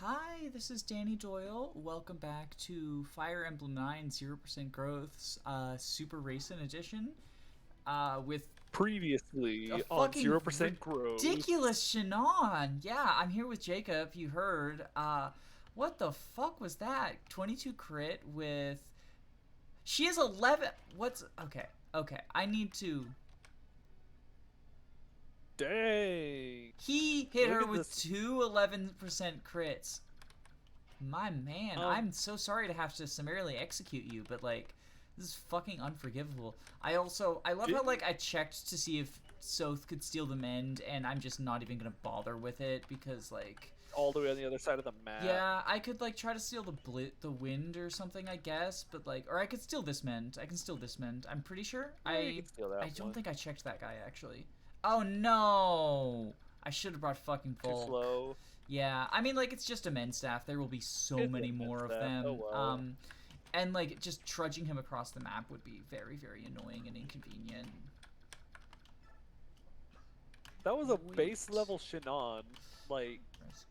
Hi, this is Danny Doyle. Welcome back to Fire Emblem 9 0% Growth's Super Racing Edition with Previously a on fucking 0% growth. ridiculous Shinnon. Yeah, I'm here with Jacob, you heard. What the fuck was that? 22 crit with... She has 11... What's... Okay, I need to... Dang. He hit Look her at with this. two 11% crits. My man, I'm so sorry to have to summarily execute you, but like, this is fucking unforgivable. I love how like I checked to see if Soth could steal the mend, and I'm just not even gonna bother with it because like, all the way on the other side of the map. yeah, I could like try to steal the wind or something, I guess, but like, or I could steal this mend. I can steal this mend. I'm pretty sure. Yeah, you can steal that I don't one. think I checked that guy actually. Oh no! I should have brought fucking Too Volk. slow. Yeah, I mean, like, it's just a men's staff. There will be so many more of them. Oh, well. And, like, just trudging him across the map would be very, very annoying and inconvenient. That was a base level Shinnon, like,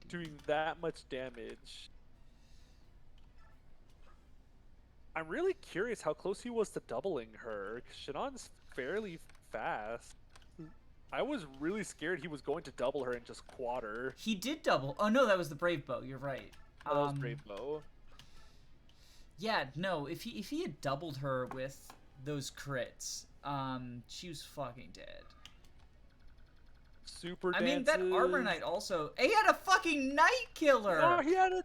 doing that much damage. I'm really curious how close he was to doubling her. Shinnon's fairly fast. I was really scared he was going to double her and just quad her. He did double. Oh, no, that was the Brave Bow. You're right. Oh, that was Brave Bow. Yeah, no, if he had doubled her with those crits, she was fucking dead. Super dances. I mean, that Armor Knight also... He had a fucking Night Killer! Oh, he had a...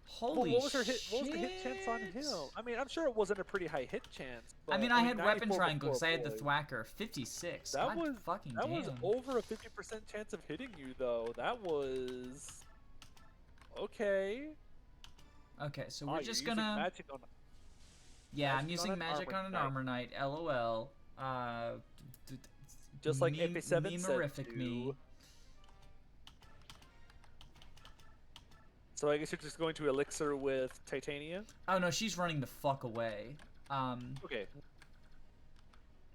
Holy what was her shit. What was the hit chance on him? I mean, I'm sure it wasn't a pretty high hit chance. I mean, I had Weapon Triangle because I had the Thwacker. 56. That God was fucking that damn. was over a 50% chance of hitting you, though. That was... Okay. Okay, so we're just gonna... Magic on... Yeah, I'm using magic on an Armor Knight. LOL. Just like FA7 said to. me. So I guess you're just going to Elixir with Titania? Oh no, she's running the fuck away. Okay.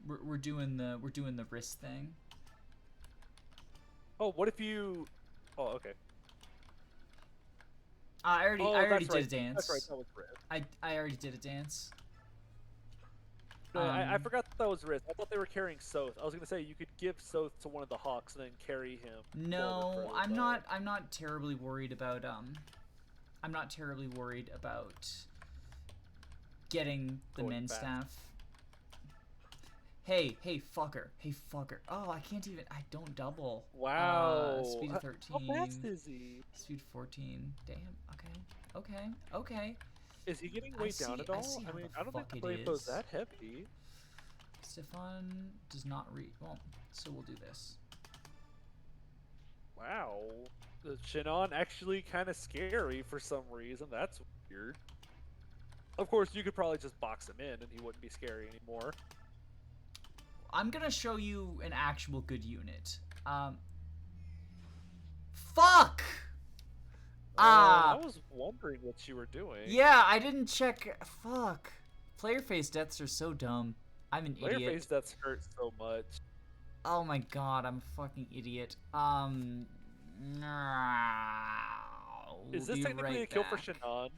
We're doing the wrist thing. Oh, what if you... Oh, okay. I already did right. a dance. That's right, that was wrist. I already did a dance. No, I forgot that was wrist. I thought they were carrying Soth. I was gonna say you could give Soth to one of the Hawks and then carry him. No, I'm not terribly worried about I'm not terribly worried about getting the men's staff. Hey, fucker. Hey, fucker. Oh, I can't even... I don't double. Wow. Speed of 13. How fast is he? Speed 14. Damn. Okay. Is he getting weighed down at all? I mean, I don't think the blade bow's that heavy. Stefan does not read... Well, so we'll do this. Wow. The Shinnon actually kind of scary for some reason. That's weird. Of course, you could probably just box him in and he wouldn't be scary anymore. I'm gonna show you an actual good unit. Fuck! I was wondering what you were doing. Yeah, I didn't check. Fuck. Player face deaths are so dumb. I'm an idiot. Player face deaths hurt so much. Oh my god, I'm a fucking idiot. Is this technically a kill for Shinnon?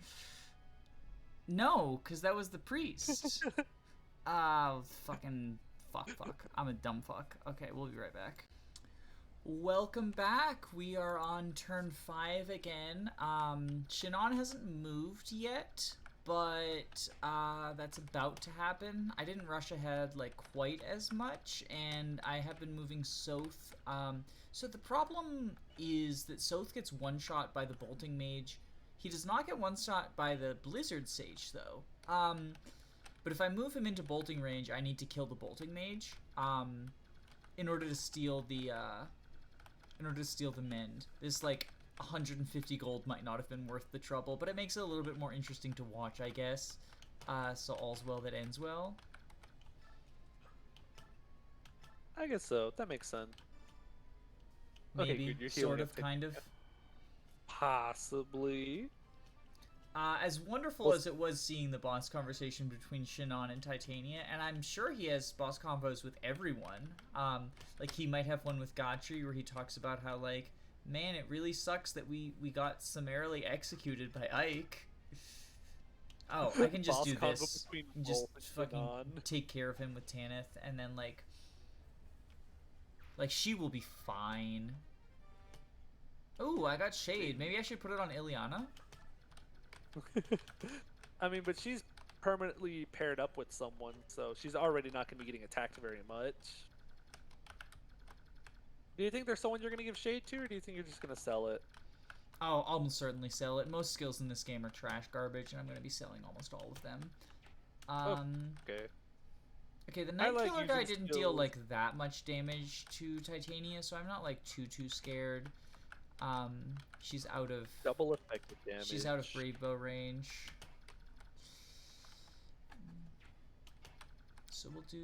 No, because that was the priest. Fuck. I'm a dumb fuck. Okay, we'll be right back. Welcome back. We are on turn 5 again. Shinnon hasn't moved yet, but that's about to happen. I didn't rush ahead like quite as much, and I have been moving Soth. So the problem is that Soth gets one-shot by the Bolting Mage. He does not get one-shot by the Blizzard Sage, though. But if I move him into bolting range, I need to kill the Bolting Mage in order to steal the mend. This like 150 gold might not have been worth the trouble, but it makes it a little bit more interesting to watch, I guess. So all's well that ends well. I guess so. That makes sense. Maybe, okay, good. sort of, kind of. Possibly. As wonderful as it was seeing the boss conversation between Shinnon and Titania, and I'm sure he has boss convos with everyone. Like, he might have one with Gotri where he talks about how, like, Man, it really sucks that we got summarily executed by Ike. Oh, I can just Boss do combo this. between Just Wolf and fucking Shinnon. take care of him with Tanith, and then like she will be fine. Ooh, I got Shade. Maybe I should put it on Ileana. I mean, but she's permanently paired up with someone, so she's already not going to be getting attacked very much. Do you think there's someone you're going to give Shade to, or do you think you're just going to sell it? Oh, I'll certainly sell it. Most skills in this game are trash garbage, and I'm going to be selling almost all of them. Okay. Okay, the Night like Killer guy using didn't deal skills. like that much damage to Titania, so I'm not like too scared. She's out of Double effective damage. She's out of Brave Bow range. So we'll do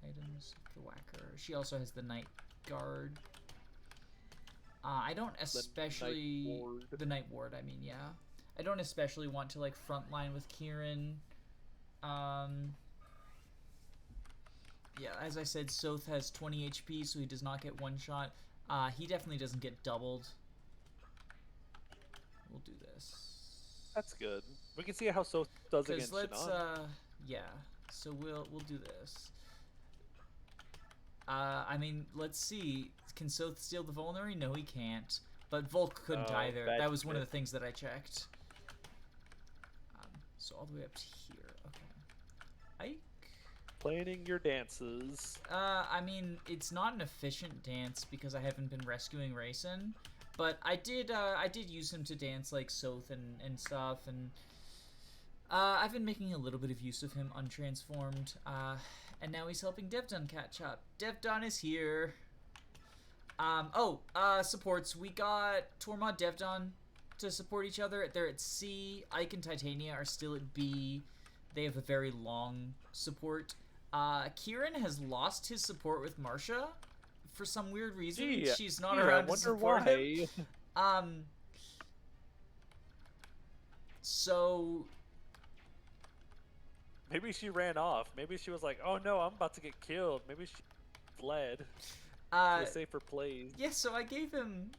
items, the Whacker. She also has the Night Guard. I don't especially the Night Ward. I mean, yeah, I don't especially want to like frontline with Kieran. Yeah, as I said, Soth has 20 HP, so he does not get one shot. He definitely doesn't get doubled. We'll do this. That's good. We can see how Soth does against Shinnon. Yeah. So we'll do this. I mean, let's see. Can Soth steal the Vulnerary? No, he can't. But Volk couldn't either. That was one of the things that I checked. So all the way up to here. Okay. Ike? Planning your dances. I mean, it's not an efficient dance because I haven't been rescuing Rayson. But I did use him to dance like Soth and stuff, and I've been making a little bit of use of him untransformed, and now he's helping Devdun catch up. Devdun is here. Supports. We got Tormod, Devdun to support each other. They're at C. Ike and Titania are still at B. They have a very long support. Kieran has lost his support with Marsha. For some weird reason, she's not around to support him. So maybe she ran off. Maybe she was like, "Oh no, I'm about to get killed." Maybe she fled to a safer place. Yeah, so I gave him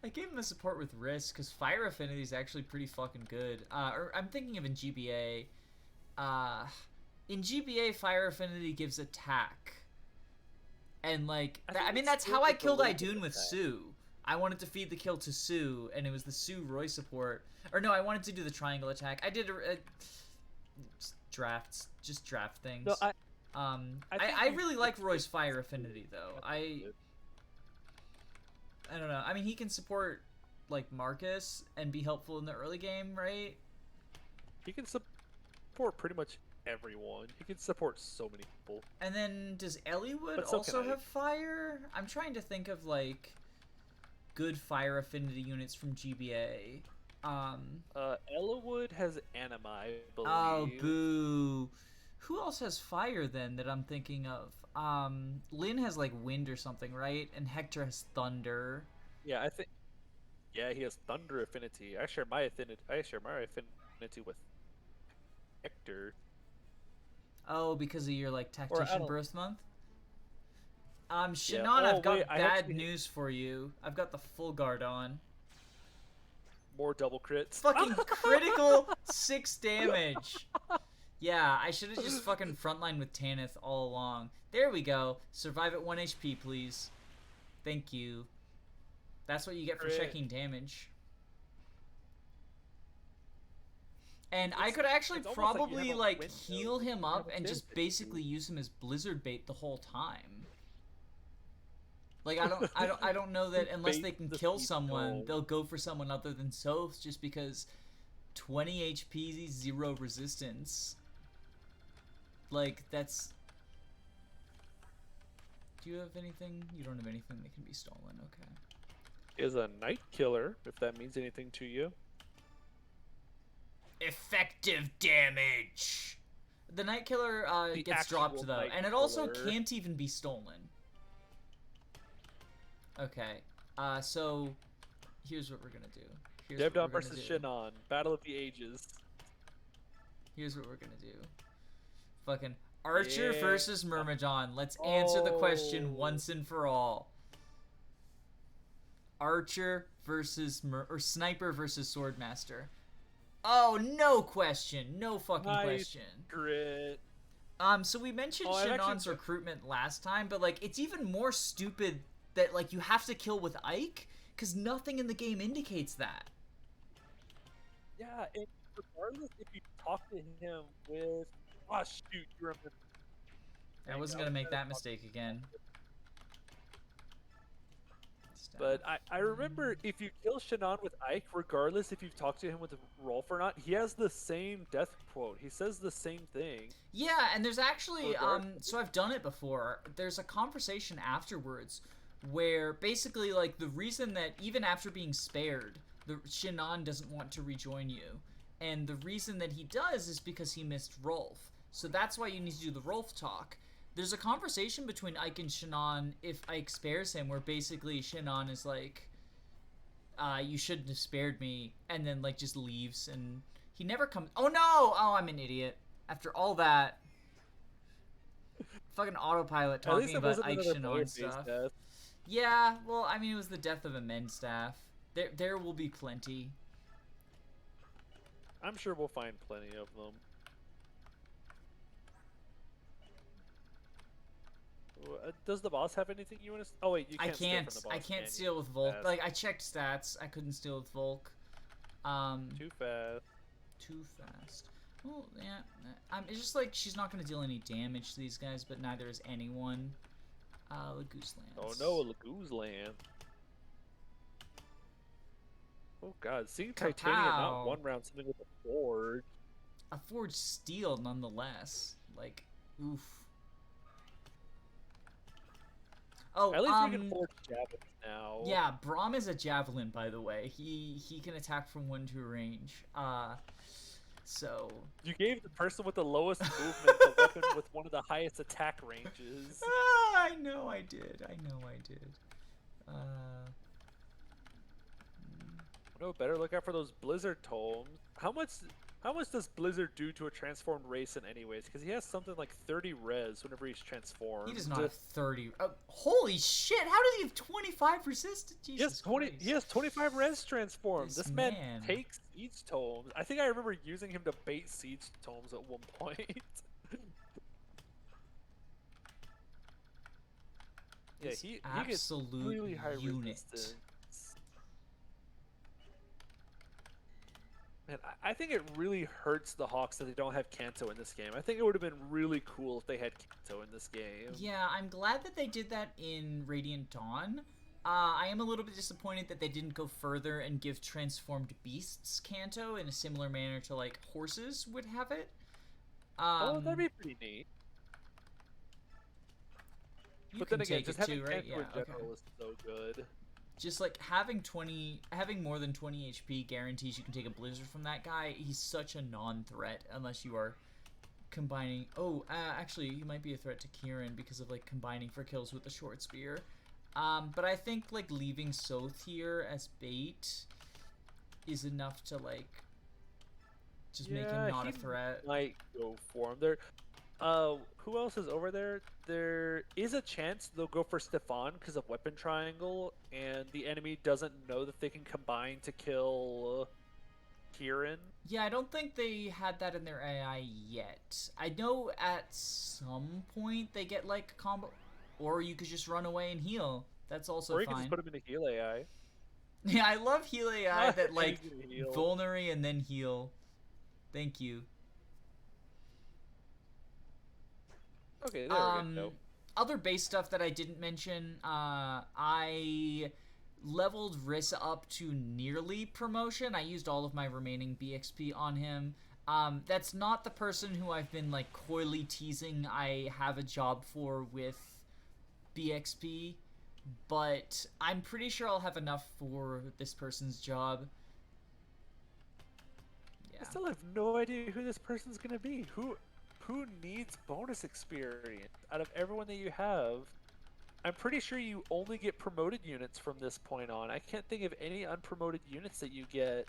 a support with Risk because Fire Affinity is actually pretty fucking good. Or I'm thinking of in GBA. In GBA, Fire Affinity gives attack. And, like, I mean, that's how I killed Idun with Sue. I wanted to feed the kill to Sue, and it was the Sue Roy support. Or, no, I wanted to do the triangle attack. I did drafts. Just draft things. No, I really like Roy's Fire Affinity, though. I don't know. I mean, he can support, like, Marcus and be helpful in the early game, right? He can support pretty much everyone. He can support so many people. And then does Eliwood also have fire? I'm trying to think of like good fire affinity units from GBA. Eliwood has anima, I believe. Oh, boo. Who else has fire then that I'm thinking of? Lynn has like wind or something, right? And Hector has thunder. Yeah, I think. Yeah, he has thunder affinity. I share my affinity with Hector. Oh, because of your like tactician birth month? Shinnon, yeah. I've got bad news for you. I've got the full guard on. More double crits. Fucking critical 6 damage. Yeah, I should have just fucking frontline with Tanith all along. There we go. Survive at 1 HP, please. Thank you. That's what you get for checking damage. And I could actually probably like heal him up and just basically use him as blizzard bait the whole time. Like I don't know that unless they can kill someone, they'll go for someone other than Soth just because 20 HP, 0 resistance. Like that's. Do you have anything? You don't have anything that can be stolen. Okay. Is a night killer, if that means anything to you. Effective damage. The Night Killer gets dropped though, and it also can't even be stolen. Okay, so here's what we're gonna do. Devdun versus Shinnon, Battle of the Ages. Here's what we're gonna do. Fucking Archer versus Myrmidon. Let's answer the question once and for all. Archer versus or sniper versus swordmaster. Oh, no question. No fucking question. Grit. So we mentioned Oh, Shinnon's recruitment last time, but like it's even more stupid that like you have to kill with Ike because nothing in the game indicates that. Yeah, and regardless if you talk to him with, oh shoot, you remember? I wasn't gonna make that mistake again. But I remember if you kill Shinnon with Ike, regardless if you've talked to him with Rolf or not, he has the same death quote. He says the same thing. Yeah, and there's actually so I've done it before. There's a conversation afterwards where basically like the reason that even after being spared, the Shinnon doesn't want to rejoin you. And the reason that he does is because he missed Rolf. So that's why you need to do the Rolf talk. There's a conversation between Ike and Shinnon if Ike spares him where basically Shinnon is like, you shouldn't have spared me, and then like just leaves and he never comes. Oh no! Oh, I'm an idiot. After all that, fucking autopilot talking about Ike Shinnon stuff. Death. Yeah, well, I mean, it was the death of a Menstaff. There will be plenty. I'm sure we'll find plenty of them. Does the boss have anything you want to? Oh wait, you can't. I can't steal with Volk. Like I checked stats, I couldn't steal with Volk. Too fast. Too fast. Well, yeah. It's just like she's not going to deal any damage to these guys, but neither is anyone. Lagoosland. Oh no, Lagoosland. Oh god, seeing titanium not one round, something with a forge. A forged steel, nonetheless. Like, oof. Oh, at least we can forge javelins now. Yeah, Braum is a javelin, by the way. He can attack from 1 to range. So you gave the person with the lowest movement the weapon with one of the highest attack ranges. I know I did. No, better look out for those Blizzard tomes. How much does Blizzard do to a transformed race in anyways? Because he has something like 30 res whenever he's transformed. He does not have 30. Holy shit! How does he have 25 resistance? Jesus Christ. He has 25 res transformed. This man takes siege tomes. I think I remember using him to bait siege tomes at one point. Yeah, he gets really high resistance. Man, I think it really hurts the Hawks that they don't have Kanto in this game. I think it would have been really cool if they had Kanto in this game. Yeah, I'm glad that they did that in Radiant Dawn. I am a little bit disappointed that they didn't go further and give transformed beasts Kanto in a similar manner to like horses would have it. Oh, that'd be pretty neat. But then again, just having Kanto in general is so good. Just like having more than 20 HP guarantees you can take a blizzard from that guy. He's such a non-threat unless you are combining. Oh, actually, he might be a threat to Kieran because of like combining for kills with the short spear. But I think like leaving Soth here as bait is enough to like just make him not a threat. Might go for him there. Who else is over there? There is a chance they'll go for Stefan because of weapon triangle, and the enemy doesn't know that they can combine to kill Kieran. Yeah, I don't think they had that in their AI yet. I know at some point they get like combo, or you could just run away and heal. That's also fine. Or you can just put him in a heal AI. Yeah, I love heal AI that like vulnerary and then heal. Thank you. Okay, there we go. Other base stuff that I didn't mention, I leveled Riss up to nearly promotion. I used all of my remaining BXP on him. That's not the person who I've been like coyly teasing I have a job for with BXP, but I'm pretty sure I'll have enough for this person's job. Yeah. I still have no idea who this person's gonna be. Who needs bonus experience out of everyone that you have? I'm pretty sure you only get promoted units from this point on. I can't think of any unpromoted units that you get.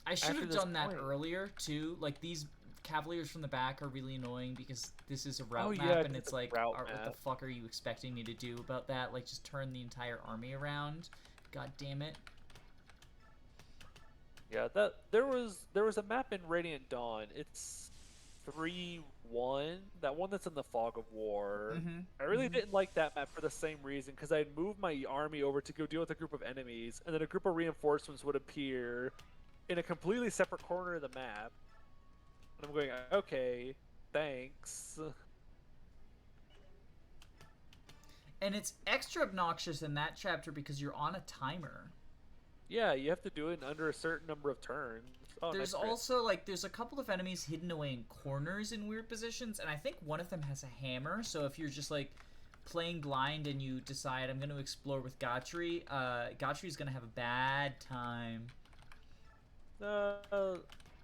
I should have done that earlier too. Like these Cavaliers from the back are really annoying because this is a route Oh, map, yeah, and it's it's a like, route what the map. fuck are you expecting me to do about that? Like, just turn the entire army around? God damn it. Yeah, that there was a map in Radiant Dawn. It's 3-1. That one that's in the Fog of War. I really didn't like that map for the same reason, because I'd move my army over to go deal with a group of enemies, and then a group of reinforcements would appear in a completely separate corner of the map. And I'm going, okay, thanks. And it's extra obnoxious in that chapter because you're on a timer. Yeah, you have to do it in under a certain number of turns. Oh, There's nice crit. also, like, there's a couple of enemies hidden away in corners in weird positions, and I think one of them has a hammer, so if you're just, like, playing blind and you decide, I'm going to explore with Gotri, Gotri's going to have a bad time.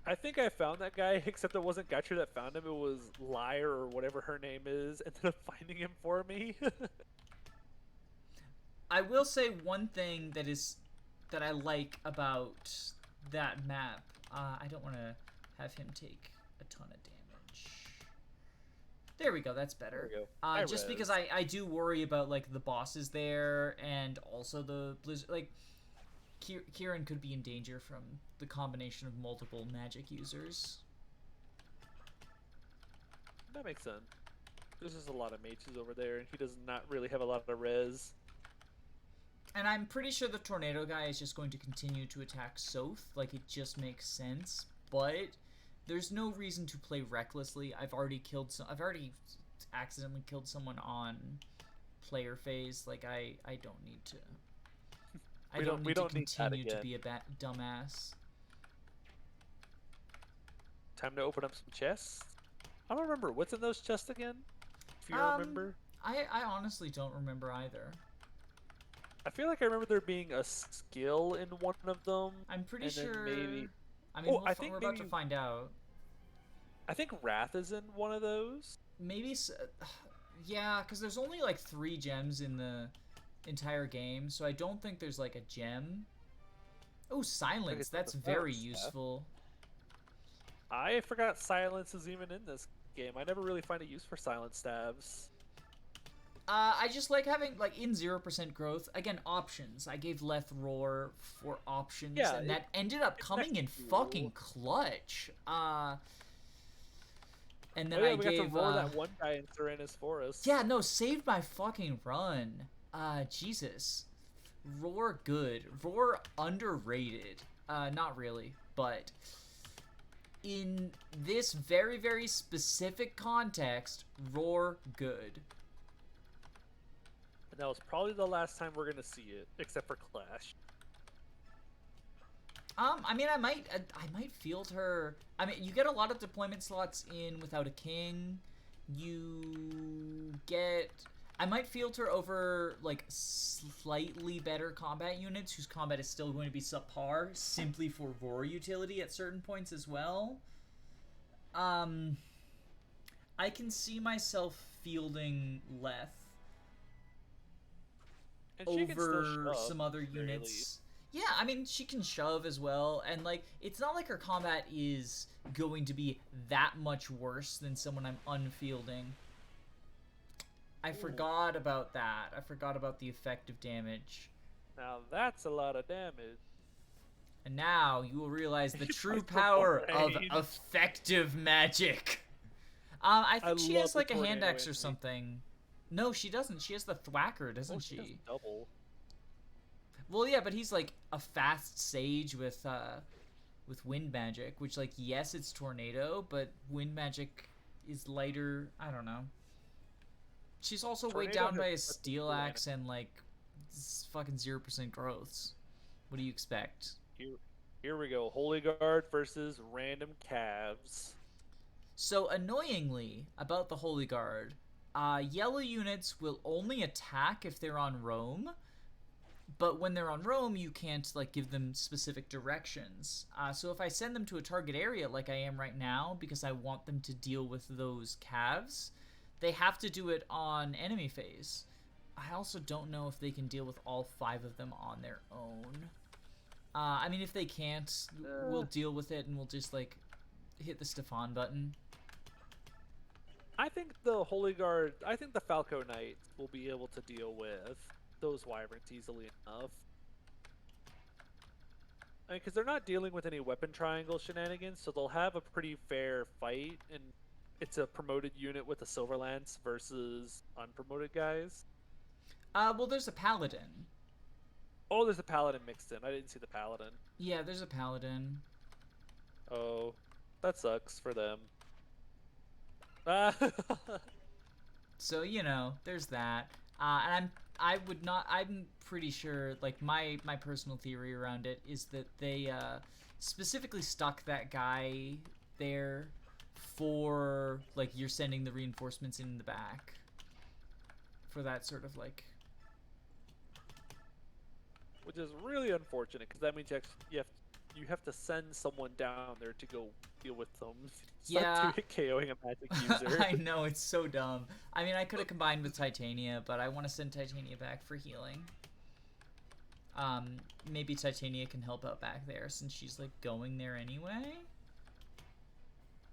I think I found that guy, except it wasn't Gotcha that found him. It was Liar or whatever her name is, ended up finding him for me. I will say one thing that I like about that map. I don't want to have him take a ton of damage. There we go. That's better. There we go. Just because I do worry about, like, the bosses there, and also the blizzard. Like, Kieran could be in danger from the combination of multiple magic users. That makes sense. There's just a lot of mages over there, and he does not really have a lot of res. And I'm pretty sure the tornado guy is just going to continue to attack Soth. Like, it just makes sense. But there's no reason to play recklessly. I've already accidentally killed someone on player phase. Like, I don't need to. I don't need to continue to be a dumbass. Time to open up some chests. I don't remember what's in those chests again. If you remember, I honestly don't remember either. I feel like I remember there being a skill in one of them. I'm pretty sure. Maybe. I mean, we're about to find out. I think Wrath is in one of those. Maybe. Yeah, because there's only like 3 gems in the entire game, so I don't think there's like a gem. Oh, silence. That's very useful. I forgot silence is even in this game. I never really find a use for silence stabs. I just like having, like, in 0% growth, again, options. I gave Leth Roar for options, and that ended up coming in fucking clutch. And then I gave... got to roar that one guy in Serena's Forest. Yeah, no, saved my fucking run. Jesus. Roar good. Roar underrated. Not really, but... in this very, very specific context, Roar good. And that was probably the last time we're gonna see it, except for Clash. I mean, I might field her. I mean, you get a lot of deployment slots in without a king. You get. I might field her over, like, slightly better combat units whose combat is still going to be subpar, simply for Roar utility at certain points as well. I can see myself fielding Leth over some other units. Yeah, I mean, she can shove as well, and, like, it's not like her combat is going to be that much worse than someone I'm unfielding. I forgot about that. I forgot about the effective damage. Now that's a lot of damage. And now you will realize the true power of effective magic. I think she has, like, a hand axe or something. No, she doesn't. She has the thwacker, doesn't she? Double. Well, yeah, but he's, like, a fast sage with wind magic, which, like, yes, it's tornado, but wind magic is lighter. I don't know. She's also weighed down by a steel axe and, like, fucking 0% growths. What do you expect? Here we go. Holy Guard versus random calves. So, annoyingly, about the Holy Guard, yellow units will only attack if they're on roam, but when they're on roam, you can't, like, give them specific directions. So if I send them to a target area like I am right now, because I want them to deal with those calves, they have to do it on enemy phase. I also don't know if they can deal with all 5 of them on their own. I mean, if they can't, we'll deal with it and we'll just, like, hit the Stefan button. I think the Holy Guard, I think the Falco Knights will be able to deal with those wyverns easily enough. I mean, because they're not dealing with any weapon triangle shenanigans, so they'll have a pretty fair fight, and it's a promoted unit with a Silver Lance versus unpromoted guys. Well, there's a paladin. Oh, there's a Paladin mixed in. I didn't see the Paladin. Yeah, there's a paladin. Oh, that sucks for them. Ah. So there's that. And I'm pretty sure, like my personal theory around it is that they specifically stuck that guy there for like you're sending the reinforcements in the back for that sort of like. Which is really unfortunate because that means you have to send someone down there to go deal with them. It's Yeah. not KOing a magic user. I know, it's so dumb. I mean, I could have combined with Titania, but I want to send Titania back for healing. Maybe Titania can help out back there since she's like going there anyway.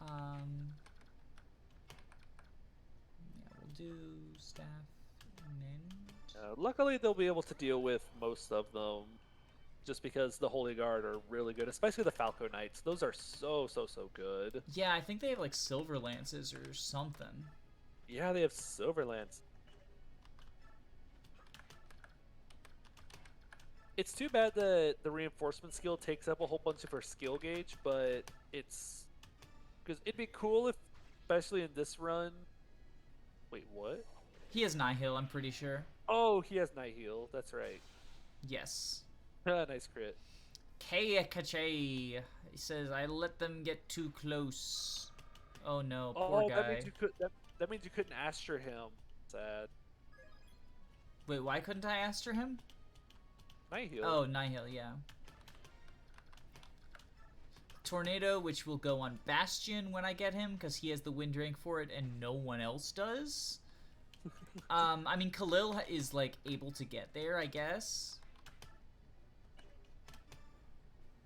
Yeah, we'll do staff mend. Luckily, they'll be able to deal with most of them, just because the Holy Guard are really good, especially the Falco Knights. Those are so good. Yeah, I think they have like silver lances or something. Yeah, they have Silver Lance. It's too bad that the reinforcement skill takes up a whole bunch of her skill gauge, but it's because it'd be cool if, especially in this run. Wait, what? He has Nihil, I'm pretty sure. Oh, he has Nihil. That's right. Yes. Nice crit. Kache. He says, I let them get too close. Oh no, Oh, poor guy. that means you couldn't Astra him. Sad. Wait, why couldn't I Astra him? Nihil. Oh, Nihil, yeah. Tornado, which will go on Bastion when I get him, because he has the wind rank for it and no one else does. I mean, Khalil is, like, able to get there, I guess.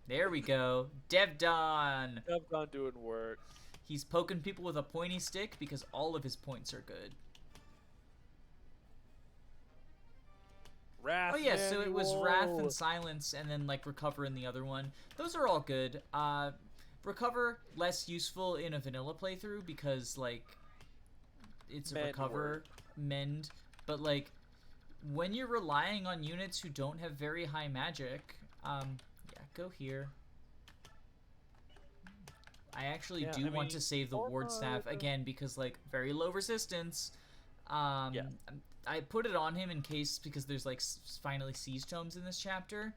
There we go. Devdon! Devdon doing work. He's poking people with a pointy stick because all of his points are good. Wrath. Oh yeah, so it was Manual. Wrath and Silence and then like Recover in the other one. Those are all good. Recover, less useful in a vanilla playthrough because like it's a Mend recover, work. mend, but like when you're relying on units who don't have very high magic, yeah, go here. I actually do want to save the ward staff again because like very low resistance. Yeah. I put it on him in case because there's like finally siege tomes in this chapter.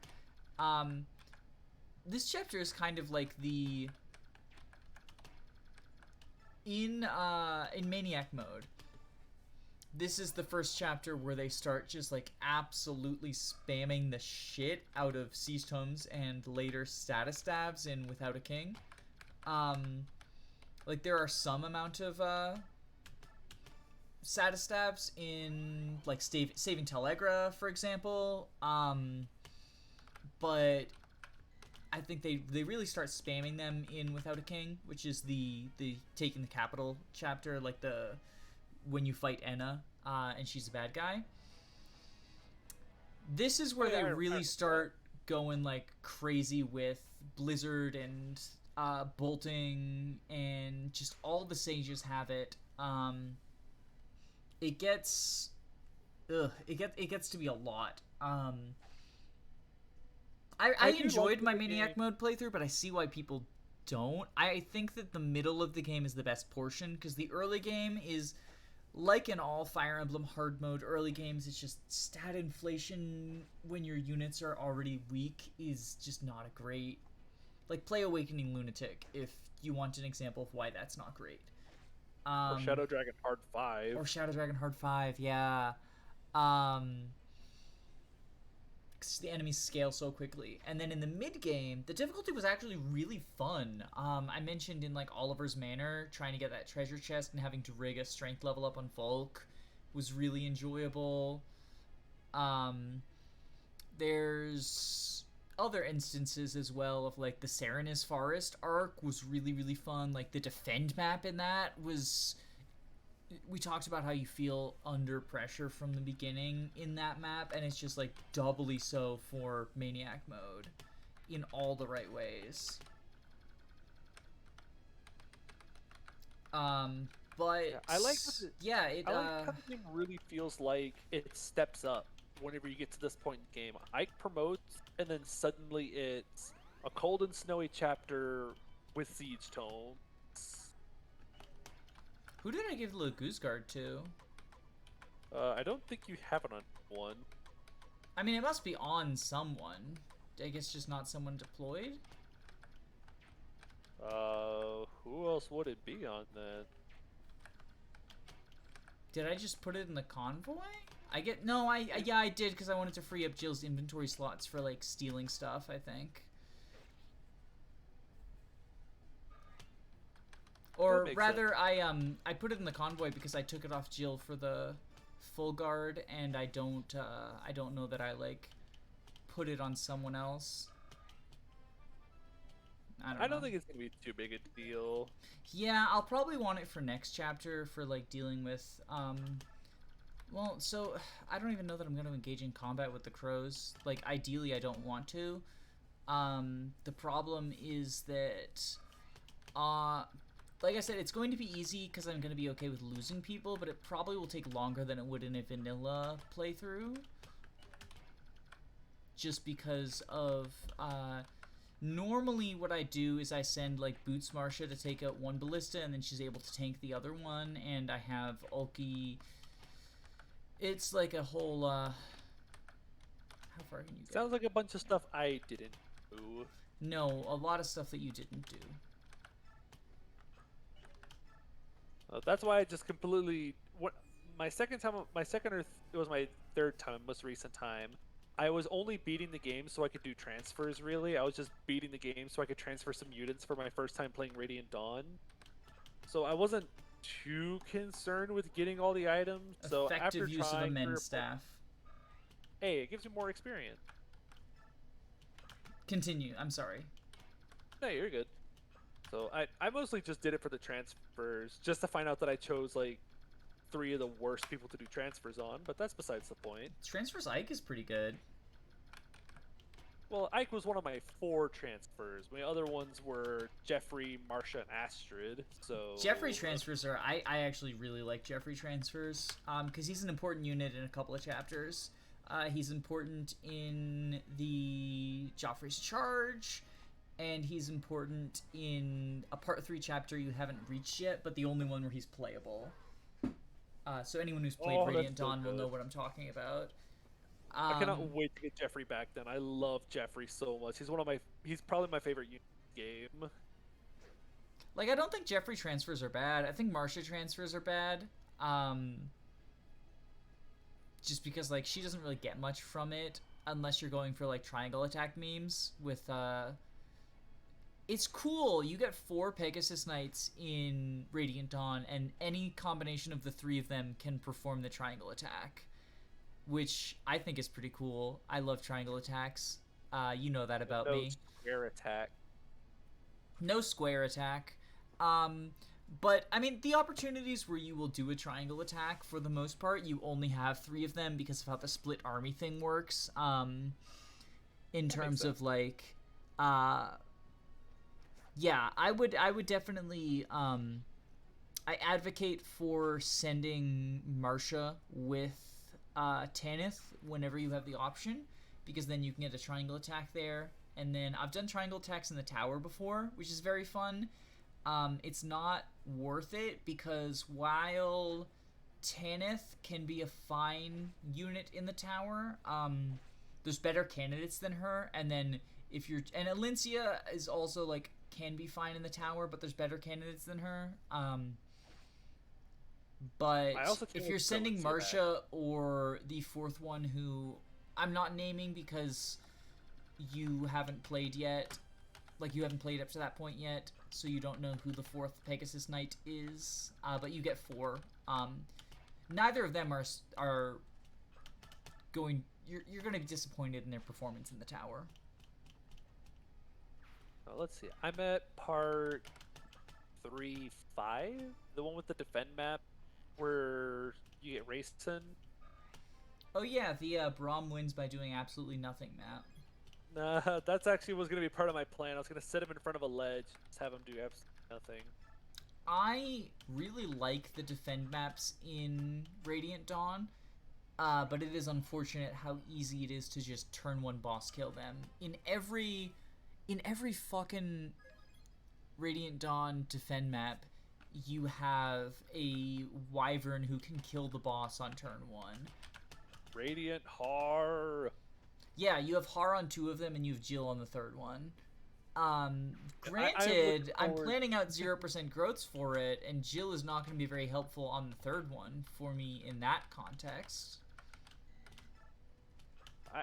This chapter is kind of like the in Maniac mode. This is the first chapter where they start just like absolutely spamming the shit out of siege tomes and later status stabs in Without a King. Like there are some amount of status stabs in like Saving Telegra, for example, but I think they really start spamming them in Without a King, which is the Taking the Capital chapter, like the when you fight Enna and she's a bad guy. This is where they really start going like crazy with Blizzard and bolting and just all the sages have it. It gets to be a lot. I enjoyed my Maniac mode playthrough, but I see why people don't. I think that the middle of the game is the best portion because the early game is like in all Fire Emblem hard mode early games. It's just stat inflation when your units are already weak is just not a great. Like play Awakening Lunatic if you want an example of why that's not great. Or Shadow Dragon Hard 5. Or Shadow Dragon Hard 5, yeah. Because the enemies scale so quickly. And then in the mid-game, the difficulty was actually really fun. I mentioned in, like, Oliver's Manor, trying to get that treasure chest and having to rig a strength level up on Volk was really enjoyable. There's other instances as well of like the Serenus Forest arc was really, really fun. Like the defend map in that was, we talked about how you feel under pressure from the beginning in that map, and it's just like doubly so for Maniac mode in all the right ways. But Yeah, I like that it I like how the game really feels like it steps up whenever you get to this point in the game. Ike promotes, and then suddenly it's a cold and snowy chapter with siege tomes. who did I give the Goose Guard to? I don't think you have it on one. I mean, it must be on someone. I guess just not someone deployed. Who else would it be on then? Did I just put it in the convoy? Yeah, I did because I wanted to free up Jill's inventory slots for like stealing stuff, I think. Or rather, sense. I put it in the convoy because I took it off Jill for the full guard, and I don't know that I like put it on someone else. I don't think it's gonna be too big a deal. Yeah, I'll probably want it for next chapter for like dealing with well, so I don't even know that I'm going to engage in combat with the crows. Like ideally I don't want to. The problem is that like I said, it's going to be easy because I'm going to be okay with losing people, but it probably will take longer than it would in a vanilla playthrough. Just because of normally what I do is I send like Boots Marsha to take out one ballista, and then she's able to tank the other one, and I have Ulki. It's like a whole how far can you go? Sounds like a bunch of stuff I didn't do. No, a lot of stuff that you didn't do. That's why I just completely my second time, it was my third time, most recent time. I was only beating the game so I could do transfers, really. I was just beating the game so I could transfer some units for my first time playing Radiant Dawn. So I wasn't too concerned with getting all the items. So effective after use of a men's staff. Hey, it gives you more experience. Continue. I'm sorry. No, you're good. So I mostly just did it for the transfers, just to find out that I chose like 3 of the worst people to do transfers on, but that's besides the point. Transfers Ike is pretty good. Well, Ike was one of my 4 transfers. My other ones were Jeffrey, Marsha, and Astrid. So Jeffrey transfers are I actually really like Jeffrey transfers because he's an important unit in a couple of chapters. He's important in the Joffrey's Charge, and he's important in a Part 3 chapter you haven't reached yet, but the only one where he's playable. So anyone who's played Radiant Dawn will know what I'm talking about. I cannot wait to get Jeffrey back then. I love Jeffrey so much. He's probably my favorite unit game. Like, I don't think Jeffrey transfers are bad. I think Marsha transfers are bad. Just because, like, she doesn't really get much from it unless you're going for, like, triangle attack memes with, It's cool. You get 4 Pegasus Knights in Radiant Dawn, and any combination of the 3 of them can perform the triangle attack, which I think is pretty cool. I love triangle attacks. You know that about me. No square attack. No square attack. But, I mean, the opportunities where you will do a triangle attack, for the most part, you only have 3 of them because of how the split army thing works. In terms of, like, yeah, I would definitely, I advocate for sending Marsha with Tanith whenever you have the option, because then you can get a triangle attack there. And then I've done triangle attacks in the tower before, which is very fun. It's not worth it because while Tanith can be a fine unit in the tower, there's better candidates than her. And then and Alencia is also like can be fine in the tower, but there's better candidates than her. But if you're sending Marsha or the 4th one, who I'm not naming because you haven't played yet, like you haven't played up to that point yet, so you don't know who the 4th Pegasus Knight is, but you get 4. Neither of them are going. You're going to be disappointed in their performance in the tower. let's see. I'm at part 3-5, the one with the defend map, where you get racing. Oh yeah, the Braum wins by doing absolutely nothing map. Nah, that's actually was gonna be part of my plan. I was gonna sit him in front of a ledge, just have him do absolutely nothing. I really like the defend maps in Radiant Dawn, but it is unfortunate how easy it is to just turn one boss kill them. In every fucking Radiant Dawn defend map, you have a wyvern who can kill the boss on turn 1. Radiant Har. Yeah, you have Har on 2 of them and you have Jill on the 3rd one. I Granted, I'm forward- planning out 0% growths for it, and Jill is not going to be very helpful on the 3rd one for me in that context.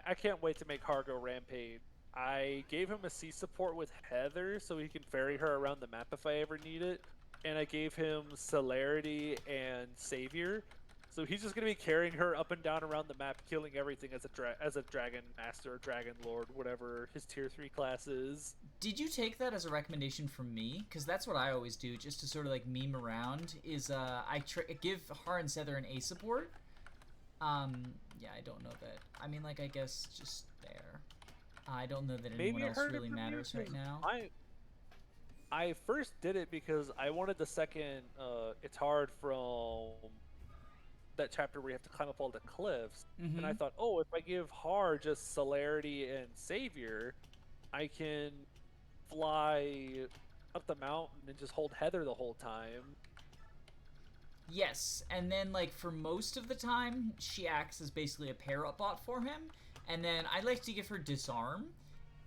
I can't wait to make Har go rampage. I gave him a C support with Heather so he can ferry her around the map if I ever need it. And I gave him Celerity and Savior. So he's just going to be carrying her up and down around the map, killing everything as a Dragon Master or Dragon Lord, whatever his tier 3 class is. Did you take that as a recommendation from me? Because that's what I always do, just to sort of like meme around, is I give Har and Sether an A support. Yeah, I don't know that. I mean, like, I guess just there. I don't know that anyone else really matters right now. I first did it because I wanted the second It's Hard from that chapter where you have to climb up all the cliffs. And I thought, oh, if I give Har just Celerity and Savior, I can fly up the mountain and just hold Heather the whole time. Yes, and then, like, for most of the time, she acts as basically a pair-up bot for him, and then I like to give her Disarm,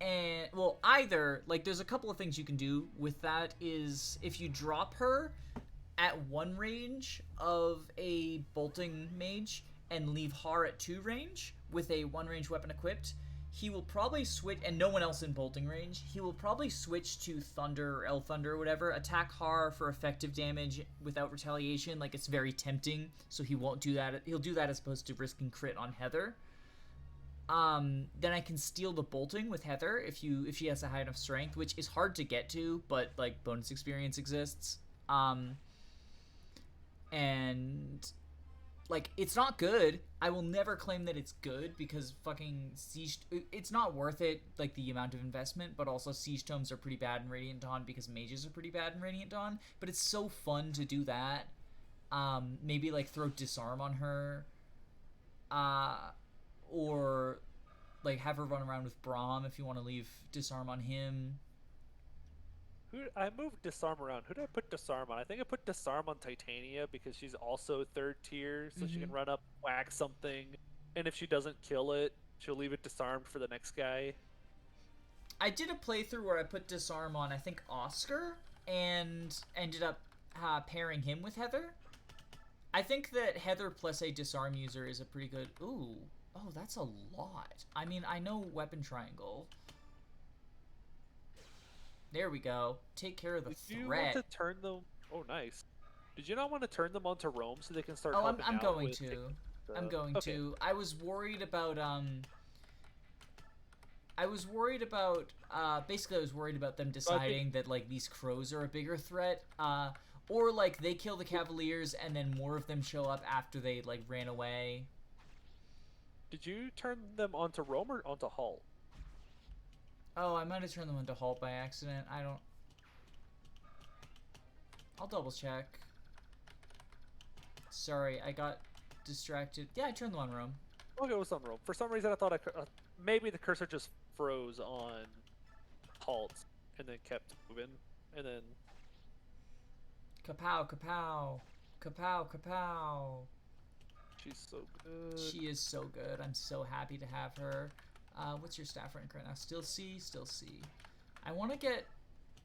and, well, either, like, there's a couple of things you can do with that, is if you drop her at 1 range of a bolting mage and leave Har at 2 range with a 1 range weapon equipped, he will probably switch, and no one else in bolting range, he will probably switch to Thunder or El Thunder or whatever, attack Har for effective damage without retaliation. Like, it's very tempting, so he won't do that. He'll do that as opposed to risking crit on Heather. Then I can steal the bolting with Heather if she has a high enough strength, which is hard to get to, but, like, bonus experience exists. And... like, it's not good. I will never claim that it's good because fucking Siege... it's not worth it, like, the amount of investment, but also Siege Tomes are pretty bad in Radiant Dawn because mages are pretty bad in Radiant Dawn, but it's so fun to do that. Maybe, like, throw Disarm on her. Or, like, have her run around with Braum if you want to leave Disarm on him. I moved Disarm around. Who did I put Disarm on? I think I put Disarm on Titania because she's also 3rd tier, so she can run up, whack something, and if she doesn't kill it, she'll leave it disarmed for the next guy. I did a playthrough where I put Disarm on, I think, Oscar, and ended up pairing him with Heather. I think that Heather plus a Disarm user is a pretty good... ooh. Oh, that's a lot. I mean, I know Weapon Triangle. There we go. Take care of the threat. Did you want to turn them... oh, nice. Did you not want to turn them onto Rome so they can start helping out I'm going with to. I'm going to. I was worried about, basically I was worried about them deciding that, like, these crows are a bigger threat, or, like, they kill the Cavaliers and then more of them show up after they, like, ran away. Did you turn them onto Rome or onto Hull? Oh, I might have turned them into Halt by accident. I'll double check. Sorry, I got distracted. Yeah, I turned them on Rome. Okay, it was on Rome. For some reason, I thought maybe the cursor just froze on Halt and then kept moving, and then... kapow, kapow. Kapow, kapow. She's so good. She is so good. I'm so happy to have her. What's your staff rank right now? Still C, still C. I want to get...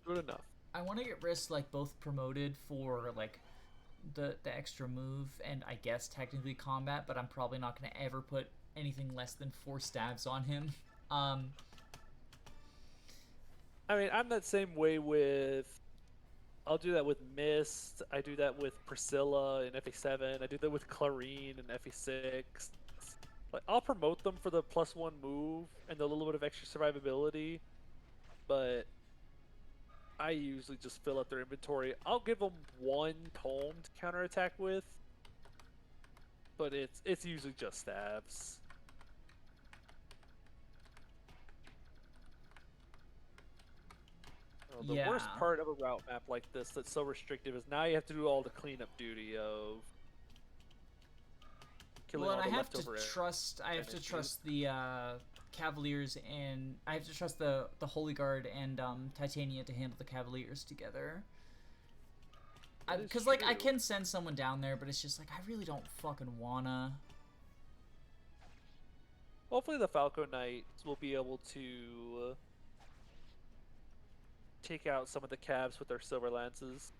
good enough. I want to get Riss, like, both promoted for, like, the extra move and I guess technically combat, but I'm probably not going to ever put anything less than 4 stabs on him. I mean, I'm that same way with... I'll do that with Mist. I do that with Priscilla in FA7. I do that with Clarine in FA6. Like, I'll promote them for the +1 move and the little bit of extra survivability, but I usually just fill up their inventory. I'll give them one tome to counterattack with, but it's usually just stabs. The worst Yeah. part of a route map like this that's so restrictive is now you have to do all the cleanup duty of killing Well, and all I the have to leftover trust. I have to enemies. trust the Cavaliers, and I have to trust the Holy Guard and Titania to handle the Cavaliers together. That is Because like I true. can send someone down there, but it's just like I really don't fucking wanna. Hopefully the Falco Knights will be able to take out some of the cabs with their silver lances.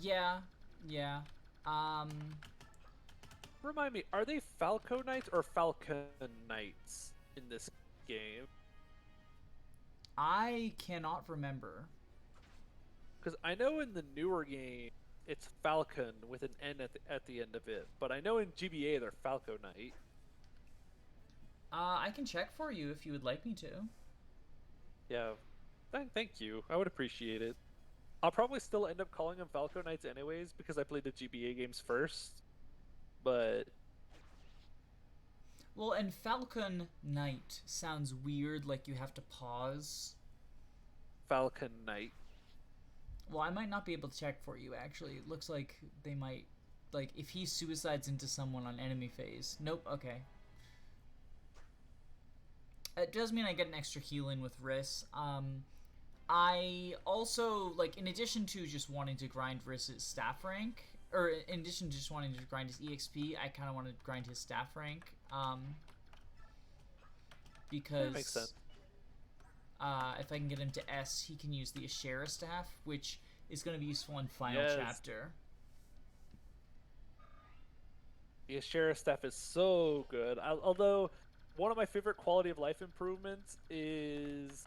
Yeah, yeah. Um, Remind me, are they Falco Knights or Falcon Knights in this game? I cannot remember. Because I know in the newer game it's Falcon with an N at the end of it, but I know in GBA they're Falco Knight. I can check for you if you would like me to. Yeah, thank you. I would appreciate it. I'll probably still end up calling them Falco Knights anyways because I played the GBA games first. But Well, and Falcon Knight sounds weird, like you have to pause. Falcon Knight. Well, I might not be able to check for you, actually. It looks like they might... Like, if he suicides into someone on enemy phase... Nope, okay. It does mean I get an extra heal in with Riss. I also, like, in addition to just wanting to grind Riss's staff rank... Or, in addition to just wanting to grind his EXP, I kind of want to grind his staff rank. Because... That makes sense. If I can get him to S, he can use the Ashera staff, which is going to be useful in Final Yes. Chapter. The Ashera staff is so good. Although, one of my favorite quality of life improvements is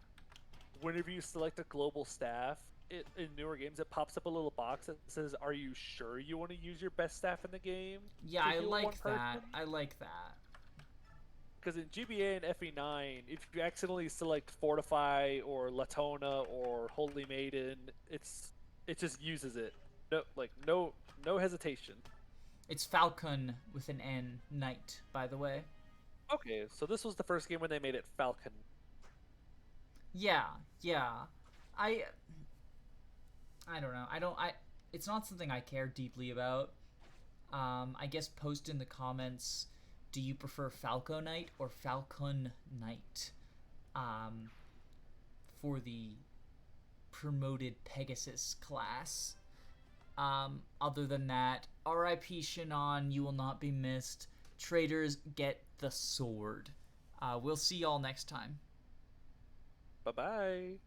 whenever you select a global staff, in newer games, it pops up a little box that says, "Are you sure you want to use your best staff in the game?" Yeah, to I heal one like that. person? I like that. Because in GBA and FE9, if you accidentally select Fortify or Latona or Holy Maiden, it just uses it. No hesitation. It's Falcon with an N, Knight, by the way. Okay, so this was the first game when they made it Falcon. Yeah, yeah. I don't know. It's not something I care deeply about. I guess post in the comments, do you prefer Falco Knight or Falcon Knight? For the promoted Pegasus class. Other than that, RIP Shinnon, you will not be missed. Traders, get the sword. We'll see y'all next time. Bye bye.